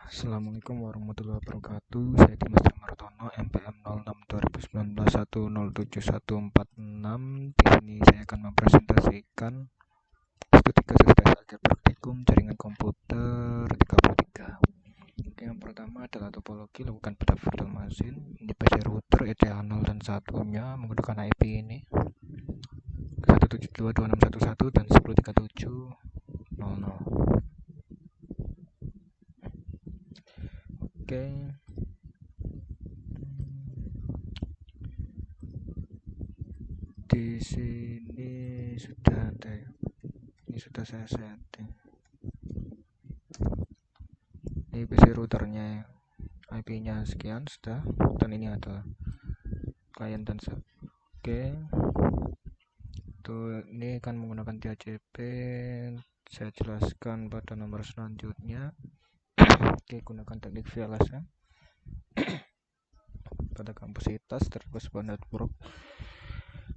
Assalamualaikum warahmatullahi wabarakatuh. Saya Dimas Martono, MPM 06 2019 107146. Di sini saya akan mempresentasikan studi kasus tes akhir praktikum jaringan komputer 33. Oke, yang pertama adalah topologi lakukan pada virtual machine. Ini PC router ETA0 dan satunya menggunakan IP ini 172.2611 dan 10.37.00. Oke, di sini sudah ada ya. Ini sudah saya setting. Ini PC routernya, IP-nya sekian sudah, dan ini adalah klien dan oke. Tuh, ini kan menggunakan DHCP. Saya jelaskan pada nomor selanjutnya. Oke, gunakan teknik VLSM pada kapasitas terhadap sebuah network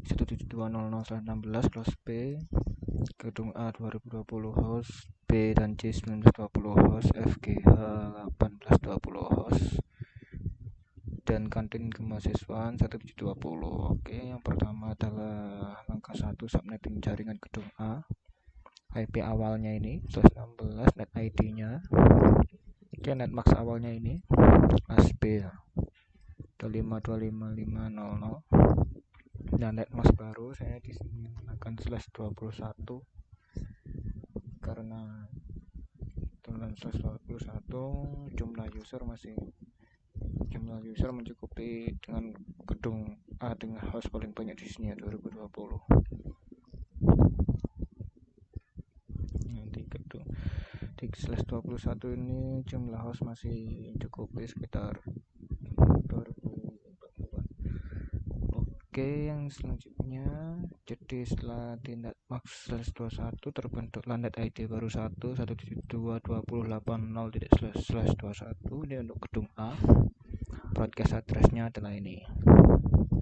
172.00/16 kelas B, gedung A 2020 host, B dan C 1920 host, FGH 1820 host, dan kantin kemahasiswaan 1720. Oke, yang pertama adalah langkah 1, subnetting jaringan gedung A. IP awalnya ini 16, net ID-nya. Oke, netmask awalnya ini ASB 252550. Nah, netmask baru saya di sini menggunakan /21 karena dengan /21 jumlah user mencukupi dengan gedung A dengan host paling banyak di sini ya 2020. Nanti gedung di /21 ini jumlah host masih cukupi sekitar 2040-an. Oke, yang selanjutnya, jadi setelah di netmask /21 terbentuklah net ID baru 172.20.80.//21. Ini untuk gedung A. Broadcast address-nya adalah ini.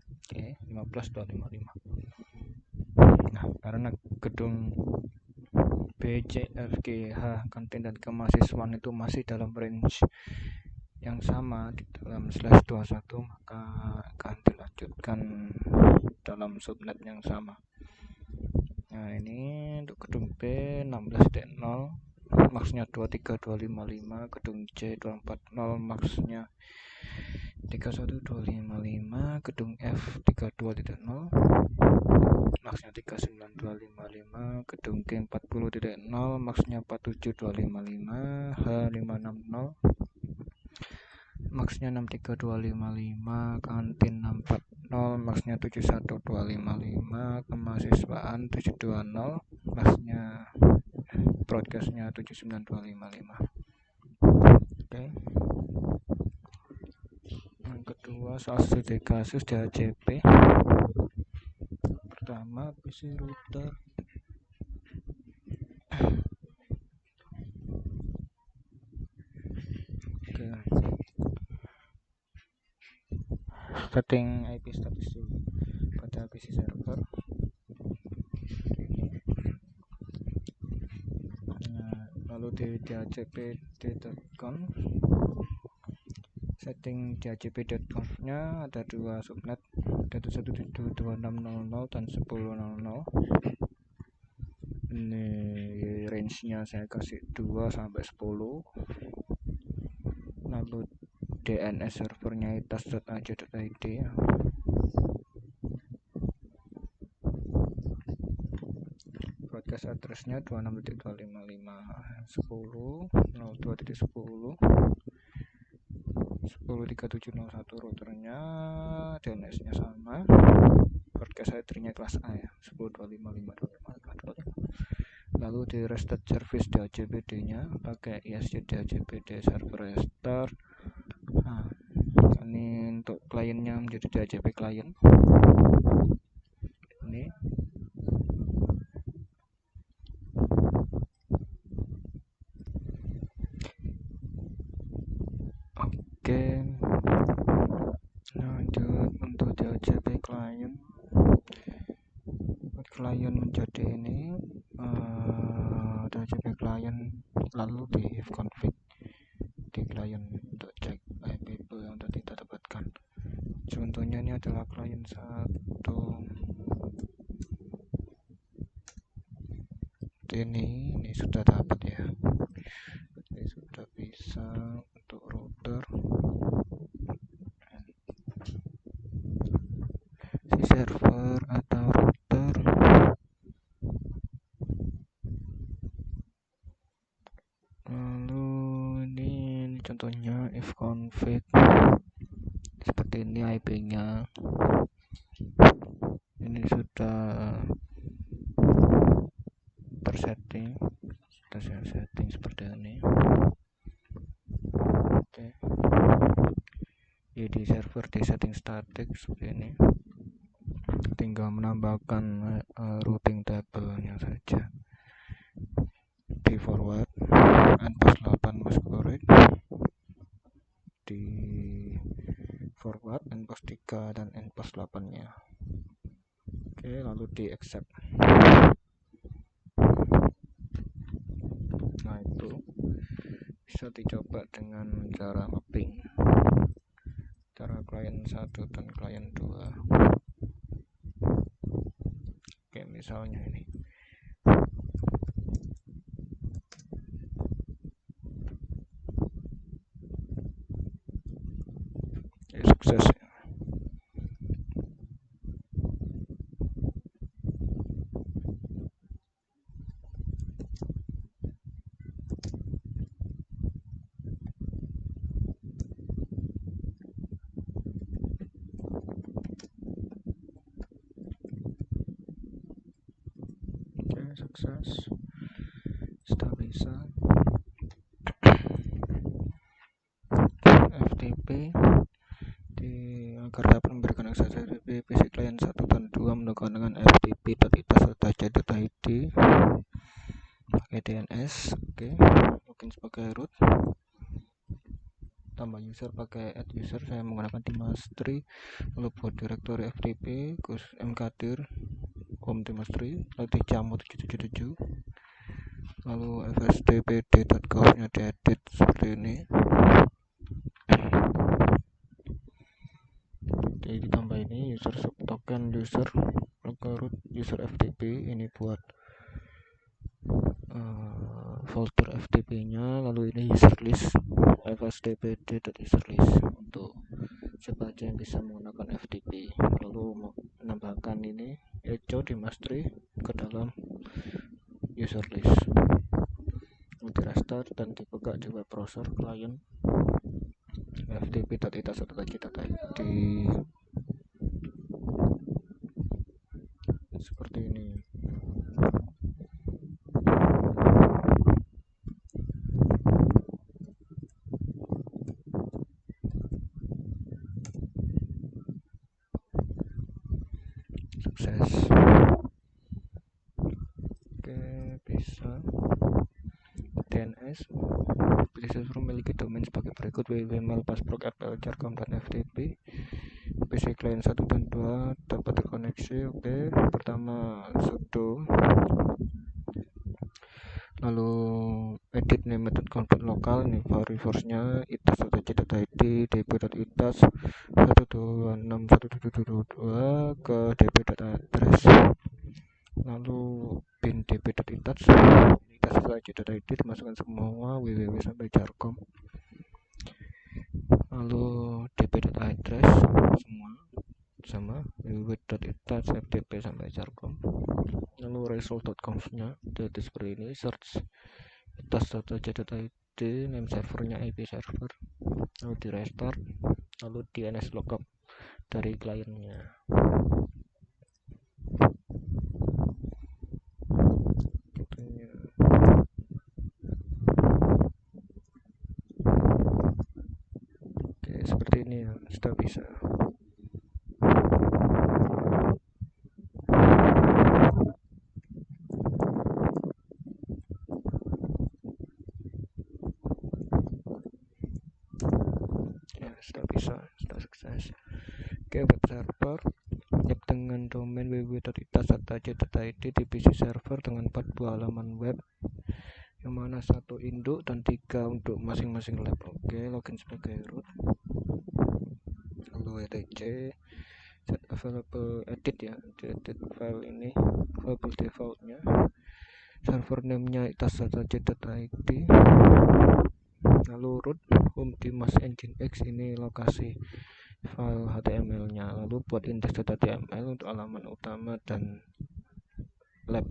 Oke, 15.255. Nah, karena gedung B, C, F, G, H, kantin dan kemahasiswaan itu masih dalam range yang sama di dalam /21, maka akan dilanjutkan dalam subnet yang sama. Nah, ini untuk gedung B 16.0 maksnya 23255, gedung C 240 maksnya 31255, gedung F 32.0 maksnya 39255, gedung G 40.0 maksnya 47255, H 560 maksnya 63255, kantin 640 maksnya 71255, kemahasiswaan 720 maksnya broadcastnya 79255. Oke. Yang kedua, soal studi kasus DHCP. Pertama, PC router. Oke. Setting IP status pada PC server. Nah, lalu di dhcp.conf, setting dhcp.conf-nya ada dua subnet, yaitu 172.2600 dan 10.00. Ini range-nya saya kasih 2 sampai 10. Lalu DNS servernya itas.aj.id. Broadcast address-nya 26.255 10.02.10 10.3701. routernya DNS-nya sama. Broadcast header-nya kelas A ya 10.25.5.25.25. Lalu di restart service DHCPD-nya pakai ISC DHCPD server restart. Nah, ini untuk kliennya menjadi DHCP klien. Ini oke. Lanjut untuk DHCP klien menjadi ini DHCP klien, lalu di config di klien contohnya ini adalah klien 1. Ini sudah dapat ya, ini sudah bisa untuk router si server atau router. Lalu ini contohnya if config seperti ini, IP-nya ini sudah tersetting, sudah saya setting seperti ini. Oke, jadi server di setting static seperti ini, tinggal menambahkan routing table-nya saja. Di forward nPost 8 masquerade, di forward nPost 3 dan nPost 8 nya. Oke, lalu di accept. Nah, itu bisa dicoba dengan cara mapping antara klien 1 dan klien 2. Oke, misalnya ini. Oke, sukses ya. Oke, sukses. Sudah bisa. FTP agar dapat memberikan akses FTP PC klien 1 dan 2 melakukan dengan ftp.itas.id pakai DNS. Oke, login sebagai root, tambah user pakai add user, saya menggunakan Dimastri. Lalu buat direktori FTP mkdir home Dimastri, lalu di jamu 777, lalu fsdpd.gov nya diedit seperti ini. Jadi ditambah ini user subtoken user root user FTP, ini buat folder FTP nya. Lalu ini user list fsdpd.userlist untuk siapa aja yang bisa menggunakan FTP. Lalu menambahkan ini echo Dimastri ke dalam user list, di restart dan dibuka di web browser klien ftp.itas.id seperti ini. Sukses. Oke, bisa DNS. PC server memiliki domain sebagai berikut: www, password, jarcom, dan FTP. PC klien 1 dan 2 dapat terkoneksi. Oke, pertama sudo, lalu edit name method convert lokal, ini resource nya itas.id db.itas 126.122 ke db.address, lalu bin db.itas itas.id dimasukkan semua www sampai jarcom, lalu db.address semua sama www.itas ftp sampai jarcom, lalu result.conf nya jadi seperti ini. Search itas.id, name servernya IP server, lalu di restart, lalu DNS lookup dari kliennya. Oke, seperti ini ya, sudah bisa. Ya, sudah bisa, sudah sukses. Oke, web server dengan domain www.itas.id di PC server dengan 4 buah halaman web, yang mana 1 induk dan 3 untuk masing-masing lab. Oke, login sebagai root, lalu etc set available edit ya, edit file ini variable defaultnya, server name-nya itas.id, lalu root home di mas nginx, ini lokasi file HTML-nya, lalu buat index.html untuk halaman utama dan lab.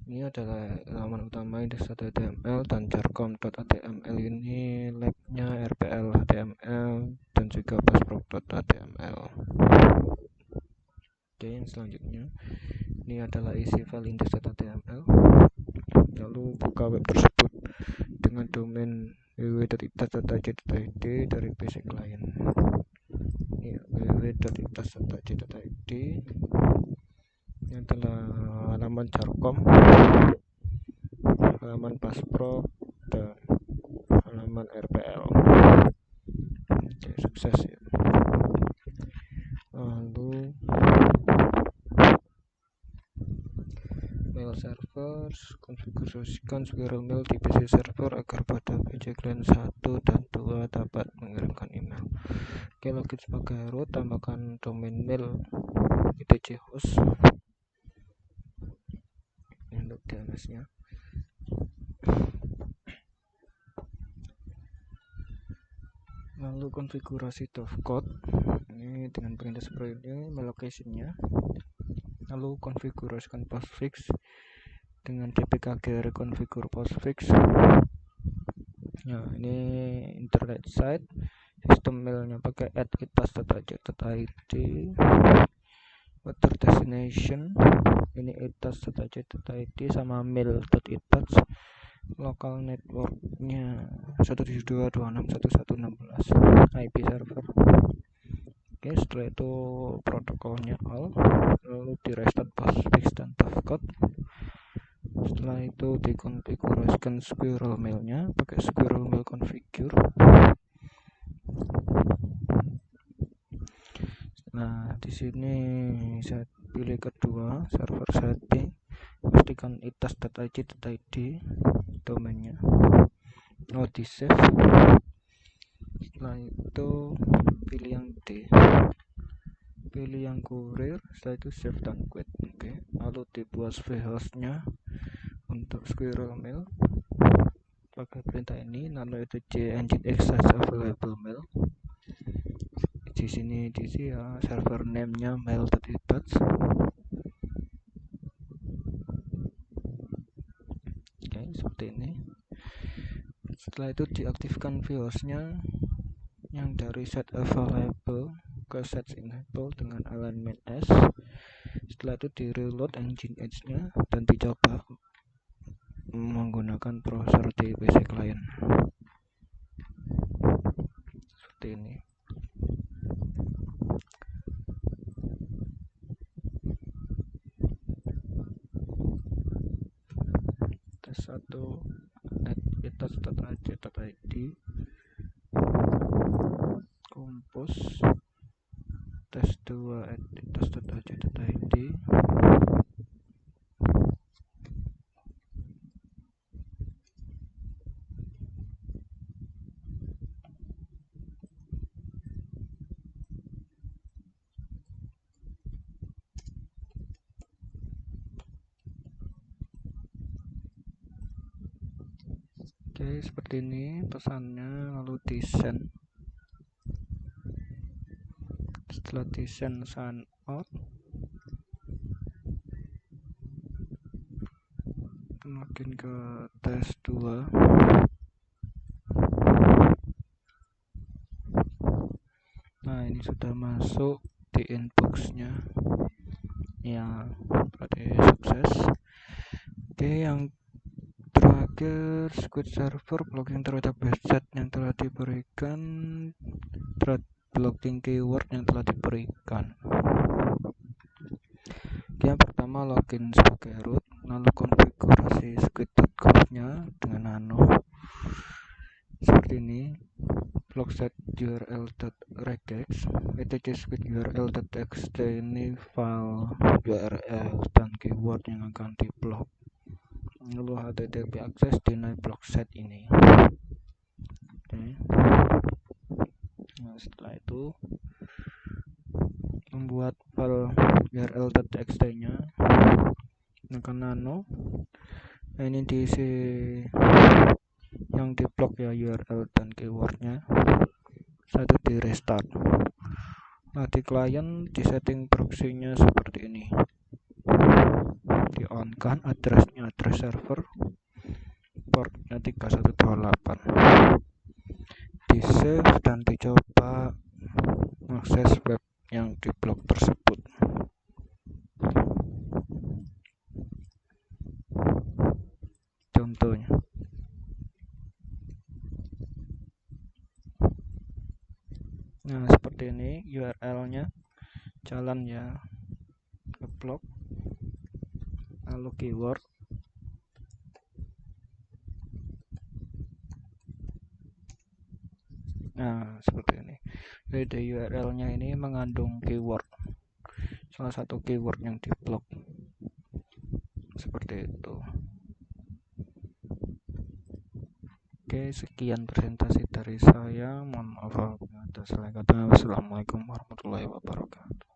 Ini adalah halaman utama index.html dan jarcom.html, ini labnya rpl html dan juga passprop.html. Oke, yang selanjutnya ini adalah isi file index.html, lalu buka web tersebut dengan domain www.itas.id dari basic client. Ini www.itas.id, ini adalah halaman jarcom, halaman passprop dan halaman rpl. Oke, sukses ya. Lalu mail servers, konfigurasikan squirrel mail di PC server agar pada PC client 1 dan 2 dapat mengirimkan email. Oke, login sebagai root, tambahkan domain mail etc host untuk DNS-nya. Lalu konfigurasi dovecode ini dengan perintah seperti ini, location-nya. Lalu konfigurasikan postfix dengan dpkg reconfigure postfix. Nah, ini internet site, sistem mailnya pakai @itas.id, water destination ini itas.id sama mail.itas, local networknya 172.261.116 IP server. Oke, setelah itu protokolnya all, lalu di restart postfix dan dovecode. Setelah itu dikonfigurasikan squirrel mailnya pakai squirrel mail configure. Nah, di sini saya pilih kedua, server setting, pastikan itas.id domainnya. Oh, di save. Setelah itu pilih yang D, pilih yang kurir, setelah itu save dan quit. Oke, lalu dibuat vhostnya untuk squirrel mail pakai perintah ini, lalu itu nginx available mail. Di sini ya, server name-nya mail.itas. Oke, seperti ini. Setelah itu diaktifkan vhostnya yang dari set available ke set enable dengan alignment S. Setelah itu di reload nginx-nya dan dicoba menggunakan browser di PC client seperti ini. Tes 1 itas.id, kompos, tes 2 itas.id. Oke, seperti ini pesannya, lalu di send. Setelah di send sign out, login ke tes 2. Nah, ini sudah masuk di inbox-nya ya, berarti sukses. Oke, yang terakhir Squid server blocking terhadap website yang telah diberikan, blocking keyword yang telah diberikan. Oke, yang pertama login sebagai root, lalu konfigurasi squid.conf-nya dengan nano seperti ini, block set url.regex, etc squid url.txt, ini file URL dan keyword yang akan diblok. Lalu http access deny block set ini. Oke. Nah, setelah itu membuat file url.txt nya, tekan nano. Nah, ini diisi yang di blok ya, URL dan keywordnya. Setelah itu di restart. Nah, di klien di setting proxy-nya seperti ini, di on kan address server, portnya 3128, di save dan dicoba akses web yang di blok tersebut. Contohnya, nah seperti ini URL-nya, jalan ya ke blok, lalu keyword. Nah seperti ini. Jadi URL-nya ini mengandung keyword, salah satu keyword yang di blok, seperti itu. Oke, sekian presentasi dari saya. Mohon maaf apabila ada salah kata. Wassalamualaikum warahmatullahi wabarakatuh.